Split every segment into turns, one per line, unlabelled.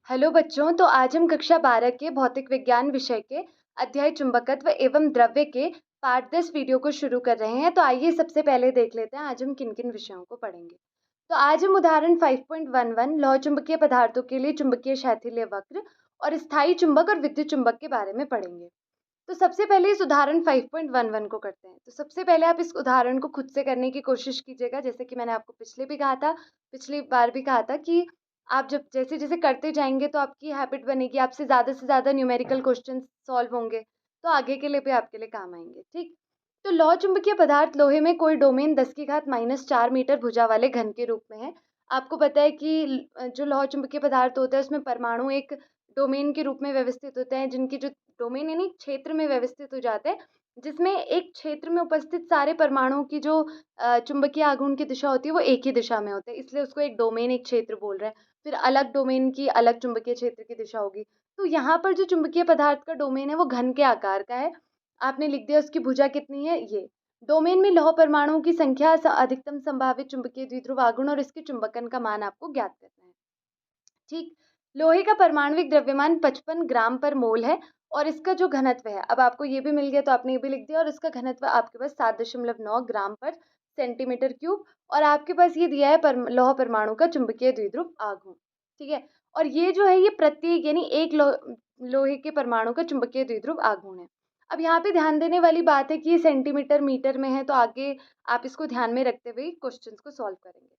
Hello बच्चों, तो आज हम कक्षा 12 के भौतिक विज्ञान विषय के अध्याय चुंबकत्व एवं द्रव्य के पाठ 10 वीडियो को शुरू कर रहे हैं। तो आइए सबसे पहले देख लेते हैं आज हम किन किन विषयों को पढ़ेंगे। तो आज हम उदाहरण 5.11 लौह चुंबकीय पदार्थों के लिए चुंबकीय शैथिल्य वक्र और स्थायी चुंबक और विद्युत चुंबक के बारे में पढ़ेंगे। तो सबसे पहले इस उदाहरण 5.11 को करते हैं। तो सबसे पहले आप इस उदाहरण को खुद से करने की कोशिश कीजिएगा, जैसे कि मैंने आपको पिछली बार भी कहा था कि आप जब जैसे जैसे करते जाएंगे तो आपकी हैबिट बनेगी, आपसे ज़्यादा से ज़्यादा न्यूमेरिकल क्वेश्चन सॉल्व होंगे, तो आगे के लिए भी आपके लिए काम आएंगे। ठीक, तो लौह चुंबकीय पदार्थ लोहे में कोई डोमेन 10⁻⁻4 मीटर भुजा वाले घन के रूप में है। आपको पता है कि जो लौह चुंबकीय पदार्थ होता है उसमें परमाणु एक डोमेन के रूप में व्यवस्थित होते हैं, जिनकी जो डोमेन यानी क्षेत्र में व्यवस्थित हो जाते हैं, जिसमें एक क्षेत्र में उपस्थित सारे परमाणुओं की जो चुंबकीय आघूर्ण की दिशा होती है वो एक ही दिशा में होते हैं, इसलिए उसको एक डोमेन एक क्षेत्र बोल रहे हैं। फिर अलग डोमेन की अलग चुंबकीय क्षेत्र की दिशा होगी। तो यहाँ पर जो चुंबकीय पदार्थ का डोमेन है वो घन के आकार का है। आपने लिख दिया उसकी भुजा कितनी है, ये डोमेन में लौह परमाणुओं की संख्या, अधिकतम संभावित चुंबकीय द्विध्रुव आघूर्ण और इसके चुंबकन का मान आपको ज्ञात करना है। ठीक, लोहे का परमाणविक द्रव्यमान 55 ग्राम पर मोल है और इसका जो घनत्व है, अब आपको ये भी मिल गया तो आपने ये भी लिख दिया, और इसका घनत्व आपके पास 7.9 ग्राम पर सेंटीमीटर क्यूब, और आपके पास ये दिया है लौह परमाणु का चुंबकीय द्विध्रुव आघूर्ण। ठीक है, और ये जो है ये प्रत्येक यानी एक लोहे के परमाणु का चुंबकीय द्विध्रुव आघूर्ण है। अब यहाँ पे ध्यान देने वाली बात है कि ये सेंटीमीटर मीटर में है, तो आगे आप इसको ध्यान में रखते हुए क्वेश्चंस को सॉल्व करेंगे।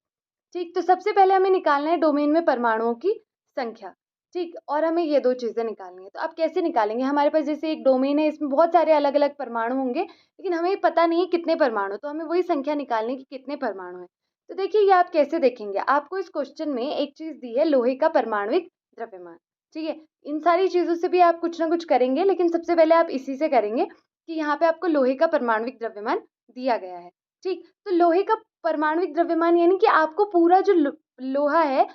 ठीक, तो सबसे पहले हमें निकालना है डोमेन में परमाणुओं की संख्या। ठीक, और हमें ये दो चीज़ें निकालनी है। तो आप कैसे निकालेंगे, हमारे पास जैसे एक डोमेन है, इसमें बहुत सारे अलग अलग परमाणु होंगे, लेकिन हमें पता नहीं है कितने परमाणु, तो हमें वही संख्या निकालनी है कि कितने परमाणु हैं। तो देखिए ये आप कैसे देखेंगे, आपको इस क्वेश्चन में एक चीज़ दी है, लोहे का परमाणुक द्रव्यमान। ठीक है, इन सारी चीज़ों से भी आप कुछ ना कुछ करेंगे, लेकिन सबसे पहले आप इसी से करेंगे कि यहाँ पे आपको लोहे का परमाणुक द्रव्यमान दिया गया है। ठीक, तो लोहे का परमाणुक द्रव्यमान यानी कि आपको पूरा जो लोहा है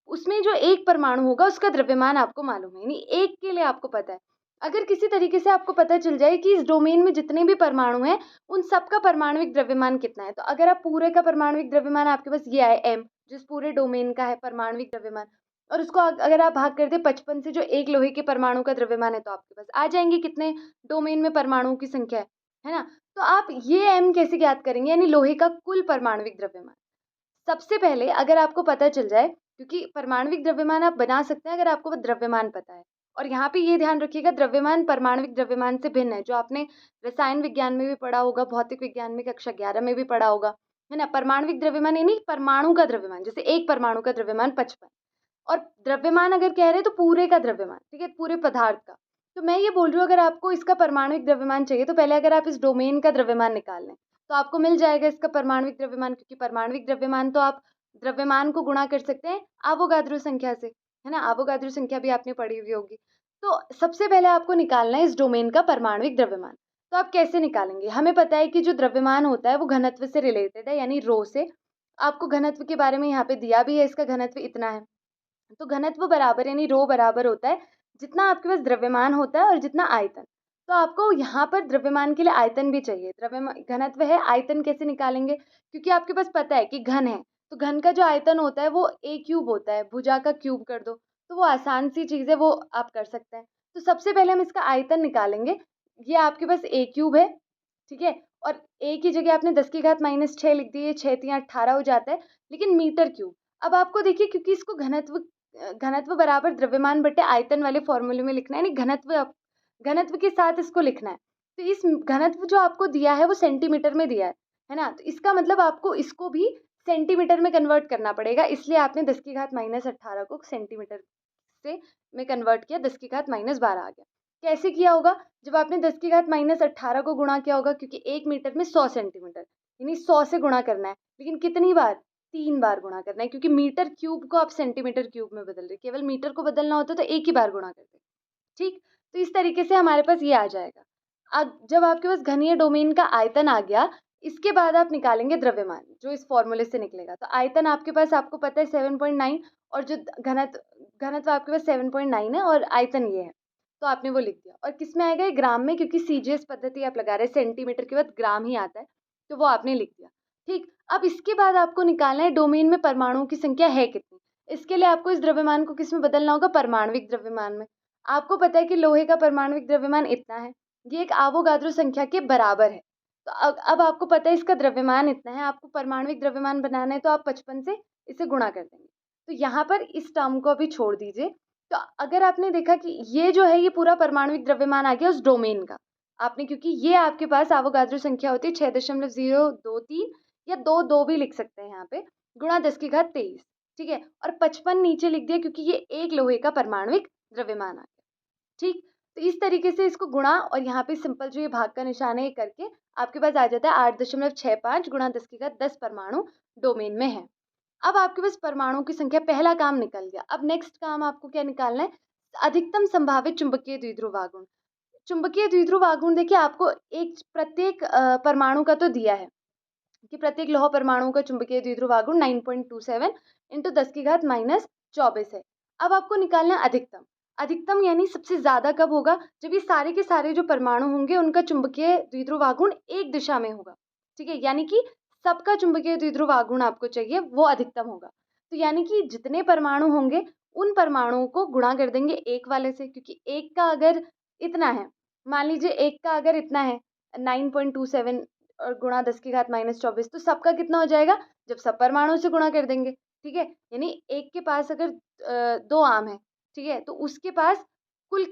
उसमें जो एक परमाणु होगा उसका द्रव्यमान आपको मालूम है, यानी एक के लिए आपको पता है। अगर किसी तरीके से आपको पता चल जाए कि इस डोमेन में जितने भी परमाणु हैं उन सबका परमाणुक द्रव्यमान कितना है, तो अगर आप पूरे का परमाणुक द्रव्यमान आपके पास ये आए m, जिस पूरे डोमेन का है परमाणुक द्रव्यमान, और उसको अगर आप भाग कर दे 55 से जो एक लोहे के परमाणु का द्रव्यमान है, तो आपके पास आ जाएंगे कितने डोमेन में परमाणुओं की संख्या है ना। तो आप ये m कैसे ज्ञात करेंगे, यानी लोहे का कुल परमाणुक द्रव्यमान। सबसे पहले अगर आपको पता चल जाए, क्योंकि परमाणुक द्रव्यमान आप बना सकते हैं अगर आपको वो द्रव्यमान पता है, और यहाँ पे ये ध्यान रखिएगा द्रव्यमान परमाणुक द्रव्यमान से भिन्न है, जो आपने रसायन विज्ञान में भी पढ़ा होगा, भौतिक विज्ञान में कक्षा 11 में भी पढ़ा होगा, है ना। परमाणुक द्रव्यमान यानी परमाणु का द्रव्यमान, जैसे एक परमाणु का द्रव्यमान 55, और द्रव्यमान अगर कह रहे हैं तो पूरे का द्रव्यमान, ठीक है, पूरे पदार्थ का। तो मैं ये बोल रही हूँ अगर आपको इसका परमाणुक द्रव्यमान चाहिए तो पहले अगर आप इस डोमेन का द्रव्यमान निकाल लें तो आपको मिल जाएगा इसका परमाणुक द्रव्यमान, क्योंकि परमाणुक द्रव्यमान तो आप द्रव्यमान को गुणा कर सकते हैं आवोगाद्रो संख्या से, है ना। आवोगाद्रो संख्या भी आपने पढ़ी हुई होगी। तो सबसे पहले आपको निकालना है इस डोमेन का परमाणुक द्रव्यमान। तो आप कैसे निकालेंगे, हमें पता है कि जो द्रव्यमान होता है वो घनत्व से रिलेटेड है, यानी रो से। आपको घनत्व के बारे में यहाँ पे दिया भी है, इसका घनत्व इतना है, तो घनत्व बराबर यानी रो बराबर होता है जितना आपके पास द्रव्यमान होता है और जितना आयतन। तो आपको यहाँ पर द्रव्यमान के लिए आयतन भी चाहिए, द्रव्यमान घनत्व है, आयतन कैसे निकालेंगे, क्योंकि आपके पास पता है कि घन है, तो घन का जो आयतन होता है वो a क्यूब होता है, भुजा का क्यूब कर दो, तो वो आसान सी चीज़ है, वो आप कर सकते हैं। तो सबसे पहले हम इसका आयतन निकालेंगे। ये आपके पास a क्यूब है, ठीक है, और a की जगह आपने 10⁻⁻6 लिख दी, 6×3 = 18 हो जाता है, लेकिन मीटर क्यूब। अब आपको देखिए, क्योंकि इसको घनत्व बराबर द्रव्यमान बटे आयतन वाले फॉर्मूले में लिखना है, यानी घनत्व के साथ इसको लिखना है। तो इस घनत्व जो आपको दिया है वो सेंटीमीटर में दिया है ना, तो इसका मतलब आपको इसको भी सेंटीमीटर में कन्वर्ट करना पड़ेगा, इसलिए आपने 10⁻18 को सेंटीमीटर से में कन्वर्ट किया, 10⁻12 आ गया। कैसे किया होगा, जब आपने 10⁻18 को गुणा किया होगा, क्योंकि 1 मीटर में 100 सेंटीमीटर, यानी 100 से गुणा करना है, लेकिन कितनी बार, 3 बार गुणा करना है, क्योंकि मीटर क्यूब को आप सेंटीमीटर क्यूब में बदल रहे, केवल मीटर को बदलना होता तो एक ही बार गुणा करते। ठीक, तो इस तरीके से हमारे पास ये आ जाएगा। अब जब आपके पास घनीय डोमेन का आयतन आ गया, इसके बाद आप निकालेंगे द्रव्यमान, जो इस फॉर्मूले से निकलेगा। तो आयतन आपके पास, आपको पता है 7.9, और जो घनत्व आपके पास 7.9 है, और आयतन ये है, तो आपने वो लिख दिया। और किस में आएगा, ये ग्राम में, क्योंकि सीजीएस पद्धति आप लगा रहे हैं, सेंटीमीटर के बाद ग्राम ही आता है, तो वो आपने लिख दिया। ठीक, अब इसके बाद आपको निकालना है डोमेन में परमाणुओं की संख्या है कितनी। इसके लिए आपको इस द्रव्यमान को किस में बदलना होगा? परमाणविक द्रव्यमान में। आपको पता है कि लोहे का परमाणविक द्रव्यमान इतना है, ये एक एवोगाद्रो संख्या के बराबर है। तो अब आपको पता है इसका द्रव्यमान इतना है, आपको परमाणविक द्रव्यमान बनाना है तो आप 55 से इसे गुणा कर देंगे। तो यहाँ पर इस टर्म को अभी छोड़ दीजिए। तो अगर आपने देखा कि ये जो है ये पूरा परमाणविक द्रव्यमान आ गया उस डोमेन का, आपने, क्योंकि ये आपके पास एवोगाद्रो संख्या होती है 6.023 या 2 भी लिख सकते हैं यहाँ पे, गुणा 10⁻23, ठीक है। और 55 नीचे लिख दिया क्योंकि ये एक लोहे का परमाणविक द्रव्यमान आ गया, ठीक। तो इस तरीके से इसको गुणा और यहाँ पे सिंपल जो ये भाग का निशान है ये करके आपके पास आ जाता है 8.65 गुणा 10⁻10 परमाणु डोमेन में है। अब आपके पास परमाणु की संख्या, पहला काम निकल गया। अब नेक्स्ट काम आपको क्या निकालना है? अधिकतम संभावित चुंबकीय द्विध्रुव आघूर्ण। चुंबकीय द्विध्रुव आघूर्ण देखिए आपको एक प्रत्येक परमाणु का तो दिया है कि प्रत्येक लौह परमाणु का चुंबकीय द्विध्रुव आघूर्ण 9.27 इंटू 10⁻24 है। अब आपको निकालना है अधिकतम। अधिकतम यानी सबसे ज्यादा कब होगा? जब ये सारे के सारे जो परमाणु होंगे उनका चुंबकीय द्विध्रुव आघूर्ण एक दिशा में होगा, ठीक है। यानी कि सबका चुंबकीय द्विध्रुव आघूर्ण आपको चाहिए वो अधिकतम होगा। तो यानी कि जितने परमाणु होंगे उन परमाणुओं को गुणा कर देंगे एक वाले से, क्योंकि एक का अगर इतना है, मान लीजिए एक का अगर इतना है 9.27 और गुणा 10⁻24, तो सबका कितना हो जाएगा? जब सब परमाणु से गुणा कर देंगे, ठीक है। यानी एक के पास अगर 2 आम है, ठीक है, तो उसके पास कुल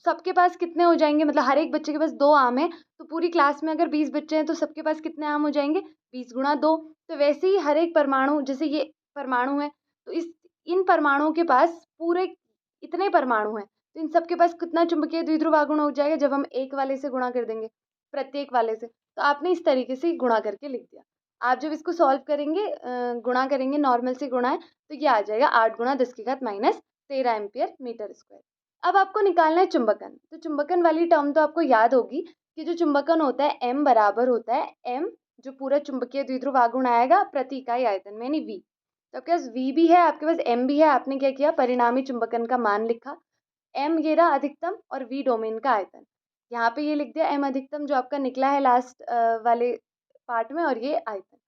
सबके पास कितने हो जाएंगे? मतलब हर एक बच्चे के पास 2 आम है, तो पूरी क्लास में अगर 20 बच्चे हैं तो सबके पास कितने आम हो जाएंगे? 20 गुणा 2। तो वैसे ही हर एक परमाणु, जैसे ये परमाणु है तो इन परमाणुओं के पास पूरे इतने परमाणु हैं, तो इन सबके पास कितना चुंबकीय द्विध्रुव आघूर्ण हो जाएगा जब हम एक वाले से गुणा कर देंगे, प्रत्येक वाले से। तो आपने इस तरीके से गुणा करके लिख दिया। आप जब इसको सॉल्व करेंगे, गुणा करेंगे, नॉर्मल से गुणा है, तो ये आ जाएगा 8 गुणा 10⁻13 एम्पियर मीटर स्क्वायर। अब आपको निकालना है चुंबकन। तो चुंबकन वाली टर्म तो आपको याद होगी कि जो चुंबकन होता है m बराबर होता है m, जो पूरा चुंबकीय द्विध्रुव आघूर्ण आएगा प्रति इकाई आयतन में, यानी v। तो आपके पास v भी है, आपके पास m भी है। आपने क्या किया? परिणामी चुंबकन का मान लिखा। m ये रहा अधिकतम और v डोमेन का आयतन। यहाँ पे ये लिख दिया m अधिकतम जो आपका निकला है लास्ट वाले पार्ट में, और ये आयतन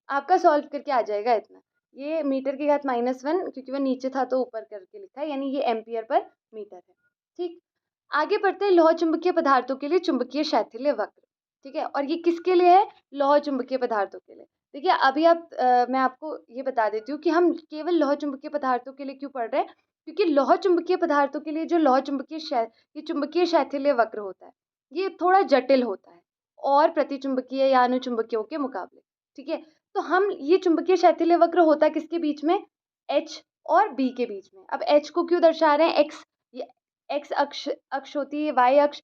आपका सॉल्व करके आ जाएगा इतना। ये मीटर की घात -1, क्योंकि वो नीचे था तो ऊपर करके लिखा है, यानी ये एम्पियर पर मीटर है, ठीक। आगे बढ़ते हैं लौह चुंबकीय पदार्थों के लिए चुंबकीय शैथिल्य वक्र, ठीक है। और ये किसके लिए है? लौह चुंबकीय पदार्थों के लिए। देखिए अभी मैं आपको ये बता देती हूँ कि हम केवल लौह चुंबकीय पदार्थों के लिए क्यों पढ़ रहे हैं, क्योंकि लौह चुंबकीय पदार्थों के लिए जो लौह चुंबकीय चुंबकीय शैथिल्य वक्र होता है ये थोड़ा जटिल होता है और प्रतिचुंबकीय या अनुचुंबकीयों के मुकाबले, ठीक है। तो हम ये चुंबकीय शैथिल्य वक्र होता किसके बीच में? H और B के बीच में। अब H को क्यों दर्शा रहे हैं? X, ये X अक्ष होती है, Y अक्ष।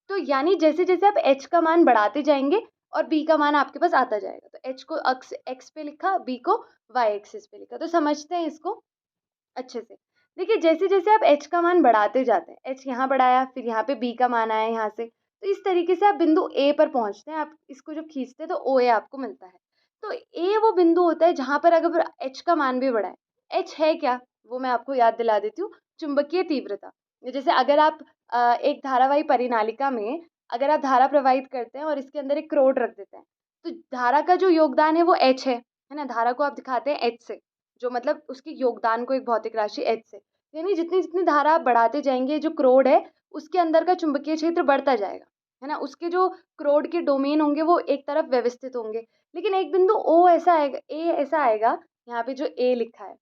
तो यानी जैसे जैसे आप H का मान बढ़ाते जाएंगे और B का मान आपके पास आता जाएगा, तो H को अक्ष X पे लिखा, B को Y एक्सिस पे लिखा। तो समझते हैं इसको अच्छे से। देखिए जैसे जैसे आप h का मान बढ़ाते जाते हैं, h यहाँ बढ़ाया, फिर यहाँ पे b का मान आया यहाँ से, तो इस तरीके से आप बिंदु a पर पहुँचते हैं। आप इसको जब खींचते हैं तो OA आपको मिलता है। तो a वो बिंदु होता है जहाँ पर अगर h का मान भी बढ़ा है। h है क्या? वो मैं आपको याद दिला देती हूँ, चुंबकीय तीव्रता। जैसे अगर आप एक धारावाही परिनालिका में अगर आप धारा प्रवाहित करते हैं और इसके अंदर एक क्रोड रख देते हैं, तो धारा का जो योगदान है वो h है ना। धारा को आप दिखाते हैं h से, जो मतलब उसके योगदान को एक भौतिक राशि h से। यानी जितनी जितनी धारा आप बढ़ाते जाएंगे, जो क्रोड है उसके अंदर का चुंबकीय क्षेत्र बढ़ता जाएगा, है ना। उसके जो क्रोड के डोमेन होंगे वो एक तरफ व्यवस्थित होंगे। लेकिन एक बिंदु ओ ऐसा आएगा, ए ऐसा आएगा, यहाँ पे जो ए लिखा है,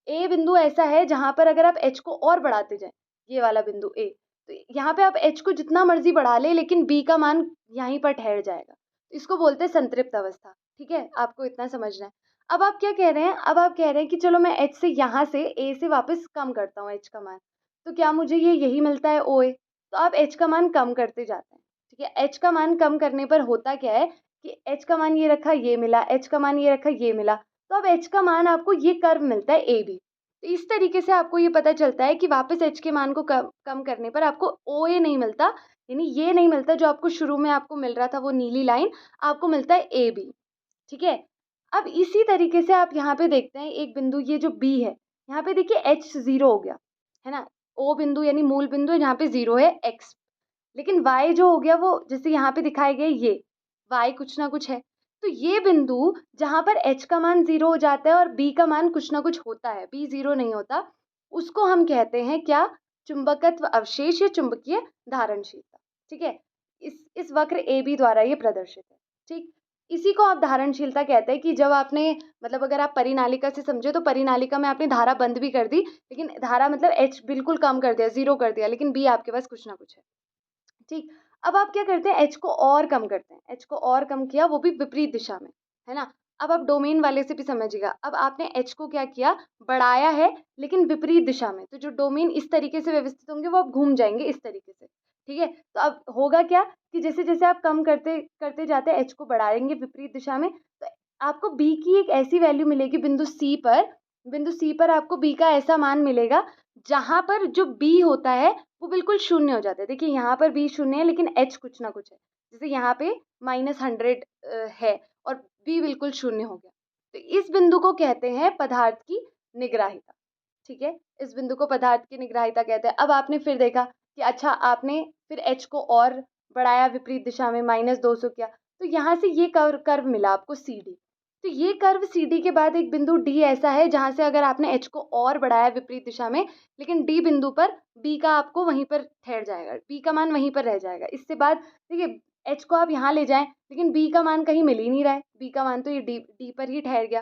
ए बिंदु ऐसा है जहां पर अगर आप h को और बढ़ाते जाए, ये वाला बिंदु ए, तो यहाँ पे आप h को जितना मर्जी बढ़ा ले लेकिन b का मान यहीं पर ठहर जाएगा। इसको बोलते हैं संतृप्त अवस्था, ठीक है। आपको इतना समझना है। अब आप क्या कह रहे हैं? अब आप कह रहे हैं कि चलो मैं h से यहाँ से a से वापस कम करता हूँ h का मान, तो क्या मुझे ये यही मिलता है OA? तो आप h का मान कम करते जाते हैं, ठीक है। h का मान कम करने पर होता क्या है कि h का मान ये रखा, ये मिला, h का मान ये रखा, ये मिला, तो अब h का मान आपको ये कर्व मिलता है AB। तो इस तरीके से आपको ये पता चलता है कि वापस h के मान को कम करने पर आपको OA नहीं मिलता, यानी ये नहीं मिलता जो आपको शुरू में आपको मिल रहा था, वो नीली लाइन, आपको मिलता है AB, ठीक है। अब इसी तरीके से आप यहाँ पे देखते हैं एक बिंदु, ये जो B है, यहाँ पे देखिए H 0 हो गया, है ना। O बिंदु यानी मूल बिंदु है जहाँ पे 0 है X, लेकिन Y जो हो गया वो जैसे यहाँ पे दिखाए गए ये Y कुछ ना कुछ है। तो ये बिंदु जहाँ पर H का मान 0 हो जाता है और B का मान कुछ ना कुछ होता है, B 0 नहीं होता, उसको हम कहते हैं क्या? चुंबकत्व अवशेष या चुंबकीय धारणशीलता। ठीक है, इस वक्र AB द्वारा ये प्रदर्शित है। ठीक, इसी को आप धारणशीलता कहते हैं कि जब आपने मतलब अगर आप परिनालिका से समझे तो परिनालिका में आपने धारा बंद भी कर दी, लेकिन धारा मतलब H बिल्कुल कम कर दिया, 0 कर दिया, लेकिन B आपके पास कुछ ना कुछ है। ठीक, अब आप क्या करते हैं? H को और कम करते हैं, H को और कम किया, वो भी विपरीत दिशा में, है ना? अब आप डोमेन वाले से भी समझिएगा, अब आपने H को क्या किया? बढ़ाया है, लेकिन विपरीत दिशा में, तो जो डोमेन इस तरीके से व्यवस्थित होंगे वो अब घूम जाएंगे इस तरीके से। ठीक है, तो अब होगा क्या कि जैसे जैसे आप कम करते करते जाते हैं, H को बढ़ाएंगे विपरीत दिशा में, तो आपको B की एक ऐसी वैल्यू मिलेगी बिंदु C पर आपको B का ऐसा मान मिलेगा जहां पर जो B होता है वो बिल्कुल शून्य हो जाता है। देखिए यहाँ पर B शून्य है, लेकिन H कुछ ना कुछ है, जैसे यहाँ पे -100 है और B बिल्कुल शून्य हो गया। तो इस बिंदु को कहते हैं पदार्थ की निग्राहिता। ठीक है, इस बिंदु को पदार्थ की निग्राहिता कहते हैं। अब आपने फिर देखा कि अच्छा आपने फिर H को और बढ़ाया विपरीत दिशा में, -200 किया, तो यहाँ से ये कर्व मिला आपको CD। तो ये कर्व CD के बाद एक बिंदु D ऐसा है जहाँ से अगर आपने H को और बढ़ाया विपरीत दिशा में, लेकिन D बिंदु पर B का आपको वहीं पर ठहर जाएगा, B का मान वहीं पर रह जाएगा। इससे बाद देखिए H को आप यहाँ ले जाएं, लेकिन B का मान कहीं मिल ही नहीं रहा है, B का मान तो ये D पर ही ठहर गया।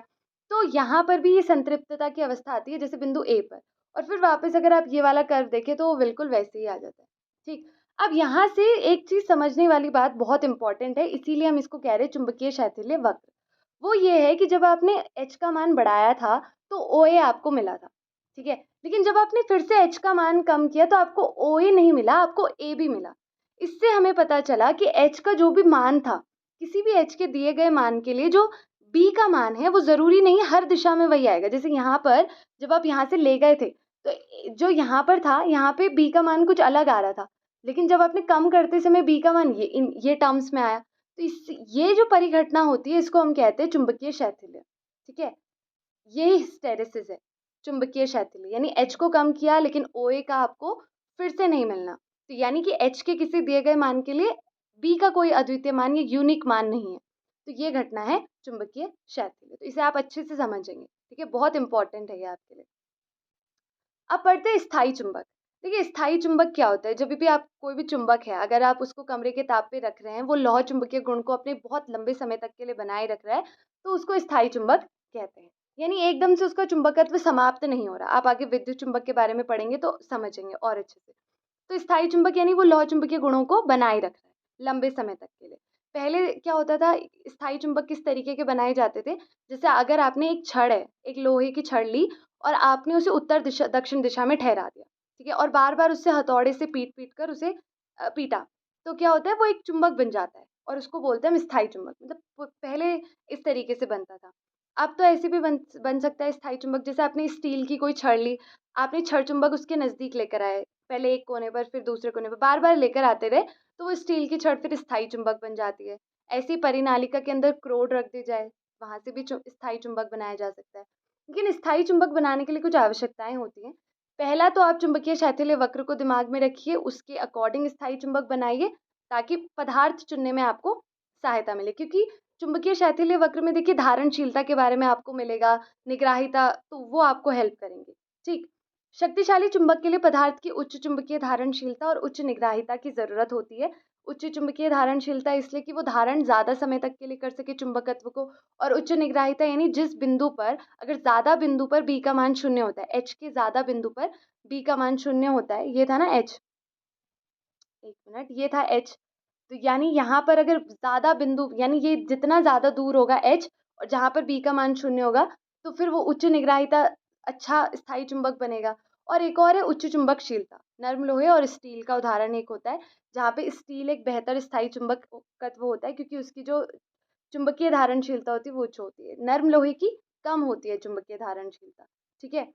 तो यहाँ पर भी ये संतृप्तता की अवस्था आती है जैसे बिंदु A पर, और फिर वापस अगर आप ये वाला कर्व देखें तो वो बिल्कुल वैसे ही आ जाता है। ठीक, अब यहाँ से एक चीज समझने वाली बात बहुत इंपॉर्टेंट है, इसीलिए हम इसको कह रहे हैं चुंबकीय शैथिल्य वक्र। वो ये है कि जब आपने H का मान बढ़ाया था तो OA आपको मिला था। ठीक है, लेकिन जब आपने फिर से H का मान कम किया तो आपको OA नहीं मिला, आपको A भी मिला। इससे हमें पता चला कि H का जो भी मान था, किसी भी H के दिए गए मान के लिए जो B का मान है वो जरूरी नहीं हर दिशा में वही आएगा। जैसे यहाँ पर जब आप यहाँ से ले गए थे तो जो यहाँ पर था, यहाँ पे B का मान कुछ अलग आ रहा था, लेकिन जब आपने कम करते समय B का मान ये टर्म्स में आया। तो इस ये जो परिघटना होती है इसको हम कहते हैं चुंबकीय शैथिल्य। ठीक है, ये हिस्टेरेसिस है चुंबकीय शैथिल्य, यानी H को कम किया लेकिन OA का आपको फिर से नहीं मिलना। तो यानी कि H के किसी दिए गए मान के लिए B का कोई अद्वितीय मान या यूनिक मान नहीं है। तो ये घटना है चुंबकीय शैथिल्य, तो इसे आप अच्छे से समझेंगे। ठीक है, बहुत इंपॉर्टेंट है ये आपके लिए। अब पढ़ते हैं स्थायी चुंबक। देखिए स्थायी चुंबक क्या होता है? जब भी आप कोई भी चुंबक है अगर आप उसको कमरे के ताप पे रख रहे हैं, वो लौह चुंबकीय गुण को अपने बहुत लंबे समय तक के लिए बनाए रख रहा है, तो उसको स्थायी चुंबक कहते हैं। यानी एकदम से उसका चुंबकत्व समाप्त नहीं हो रहा। आप आगे विद्युत चुंबक के बारे में पढ़ेंगे तो समझेंगे और अच्छे से। तो स्थायी चुंबक यानी वो लौह चुंबकीय गुणों को बनाए रख रहा है लंबे समय तक के लिए। पहले क्या होता था, स्थायी चुंबक किस तरीके के बनाए जाते थे? जैसे अगर आपने एक छड़ है, एक लोहे की छड़ ली और आपने उसे उत्तर दिशा दक्षिण दिशा में ठहरा दिया, ठीक है, और बार बार उससे हथौड़े से पीट पीट कर उसे पीटा, तो क्या होता है वो एक चुंबक बन जाता है और उसको बोलते हैं हम स्थायी चुंबक। मतलब पहले इस तरीके से बनता था। अब तो ऐसे भी बन सकता है स्थायी चुंबक, जैसे आपने स्टील की कोई छड़ ली, आपने छड़ चुंबक उसके नजदीक लेकर आए, पहले एक कोने पर फिर दूसरे कोने पर, बार बार लेकर आते रहे, तो वो स्टील की छड़ फिर स्थायी चुंबक बन जाती है। ऐसी परिनालिका के अंदर क्रोड रख दी जाए, वहां से भी स्थायी चुंबक बनाया जा सकता है। लेकिन स्थायी चुंबक बनाने के लिए कुछ आवश्यकताएं होती हैं। पहला तो आप चुंबकीय शैथिल्य वक्र को दिमाग में रखिए, उसके अकॉर्डिंग स्थायी चुंबक बनाइए ताकि पदार्थ चुनने में आपको सहायता मिले, क्योंकि चुंबकीय शैथिल्य वक्र में देखिए धारणशीलता के बारे में आपको मिलेगा, निग्राहिता, तो वो आपको हेल्प करेंगे। ठीक, शक्तिशाली चुंबक के लिए पदार्थ की उच्च चुंबकीय धारणशीलता और उच्च निग्राहिता की जरूरत होती है। उच्च चुंबकीय धारणशीलता इसलिए कि वो धारण ज्यादा समय तक के लिए कर सके चुंबकत्व को, और उच्च निग्राहिता यानी जिस बिंदु पर, अगर ज्यादा बिंदु पर B का मान शून्य होता है, H के ज्यादा बिंदु पर B का मान शून्य होता है, ये था ना H, एक मिनट, ये था H, तो यानी यहाँ पर अगर ज्यादा बिंदु, यानी ये जितना ज्यादा दूर होगा H और जहाँ पर B का मान शून्य होगा, तो फिर वो उच्च निग्राहिता अच्छा स्थायी चुंबक बनेगा। और एक और है उच्च चुंबकशीलता, नर्म लोहे और स्टील का उदाहरण एक होता है, जहाँ पे स्टील एक बेहतर स्थायी चुंबकत्व होता है क्योंकि उसकी जो चुंबकीय धारणशीलता होती है वो उच्च होती है, नर्म लोहे की कम होती है चुंबकीय धारणशीलता। ठीक है,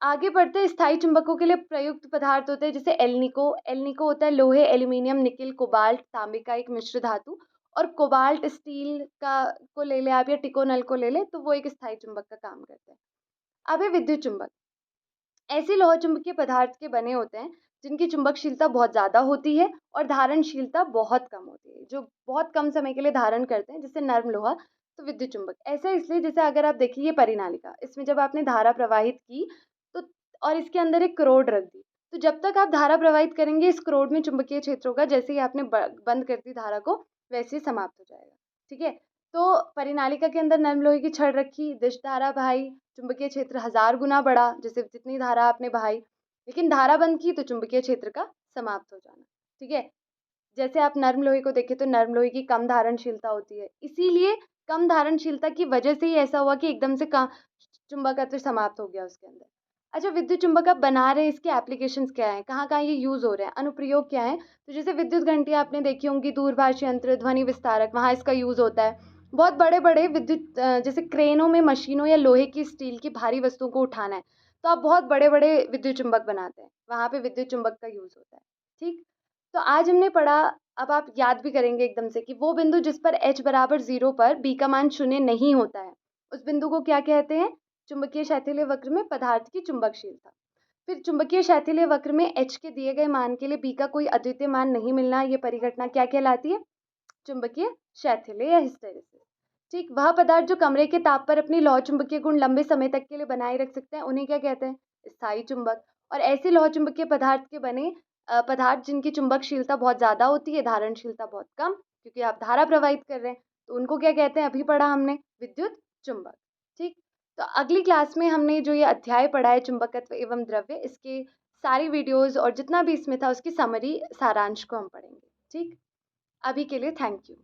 आगे बढ़ते हैं। स्थायी चुंबकों के लिए प्रयुक्त पदार्थ होते हैं जैसे एल्निको। एल्निको होता है लोहे, एल्यूमिनियम, निकिल, कोबाल्ट, तांबे का एक मिश्र धातु, और कोबाल्ट स्टील का को ले ले आप या टिकोनल को ले ले, तो वो एक स्थायी चुंबक का काम करता है। अब है विद्युत चुंबक। ऐसे लौह चुंबकीय पदार्थ के बने होते हैं जिनकी चुंबकशीलता बहुत ज़्यादा होती है और धारणशीलता बहुत कम होती है, जो बहुत कम समय के लिए धारण करते हैं, जैसे नर्म लोहा। तो विद्युत चुंबक ऐसा इसलिए, जैसे अगर आप देखिए ये परिनालिका, इसमें जब आपने धारा प्रवाहित की तो और इसके अंदर एक करोड रख दी, तो जब तक आप धारा प्रवाहित करेंगे इस करोड में चुंबकीय क्षेत्र होगा, जैसे ही आपने बंद कर दी धारा को वैसे ही समाप्त हो जाएगा। ठीक है, तो परिनालिका के अंदर नर्म लोहे की छड़ रखी, दिश धारा बहाई, चुंबकीय क्षेत्र 1000 गुना बढ़ा, जैसे जितनी धारा आपने बहाई, लेकिन धारा बंद की तो चुंबकीय क्षेत्र का समाप्त हो जाना। ठीक है, जैसे आप नर्म लोहे को देखें तो नर्म लोहे की कम धारणशीलता होती है, इसीलिए कम धारणशीलता की वजह से ही ऐसा हुआ कि एकदम से चुंबकत्व समाप्त हो गया उसके अंदर। अच्छा, विद्युत चुंबक आप बना रहे हैं, इसके एप्लीकेशंस क्या हैं, कहाँ कहाँ ये यूज़ हो रहे हैं, अनुप्रयोग क्या है? तो जैसे विद्युत घंटी आपने देखी होंगी, दूरभाष यंत्र, ध्वनि विस्तारक, वहाँ इसका यूज़ होता है। बहुत बड़े बड़े विद्युत जैसे क्रेनों में मशीनों या लोहे की स्टील की भारी वस्तुओं को उठाना है, तो आप बहुत बड़े बड़े विद्युत चुंबक बनाते हैं, वहाँ पे विद्युत चुंबक का यूज़ होता है। ठीक, तो आज हमने पढ़ा, अब आप याद भी करेंगे एकदम से, कि वो बिंदु जिस पर h बराबर 0 पर b का मान 0 नहीं होता है, उस बिंदु को क्या कहते हैं? चुंबकीय शैथिल्य वक्र में पदार्थ की चुंबकशीलता। फिर चुंबकीय शैथिल्य वक्र में h के दिए गए मान के लिए b का कोई अद्वितीय मान नहीं मिलना, ये परिघटना क्या कहलाती है? चुंबकीय शैथिल्य या हिस्टैरिसीस। ठीक, वह पदार्थ जो कमरे के ताप पर अपनी लौह चुंबकीय गुण लंबे समय तक के लिए बनाए रख सकते हैं, उन्हें क्या कहते हैं? स्थायी चुंबक। और ऐसे लौह चुंबकीय पदार्थ के बने पदार्थ जिनकी चुंबकशीलता बहुत ज़्यादा होती है, धारणशीलता बहुत कम, क्योंकि आप धारा प्रवाहित कर रहे हैं, तो उनको क्या कहते हैं? अभी पढ़ा हमने, विद्युत चुंबक। ठीक, तो अगली क्लास में हमने जो ये अध्याय पढ़ा है चुंबकत्व एवं द्रव्य, इसके सारी वीडियोज़ और जितना भी इसमें था उसकी समरी, सारांश को हम पढ़ेंगे। ठीक, अभी के लिए थैंक यू।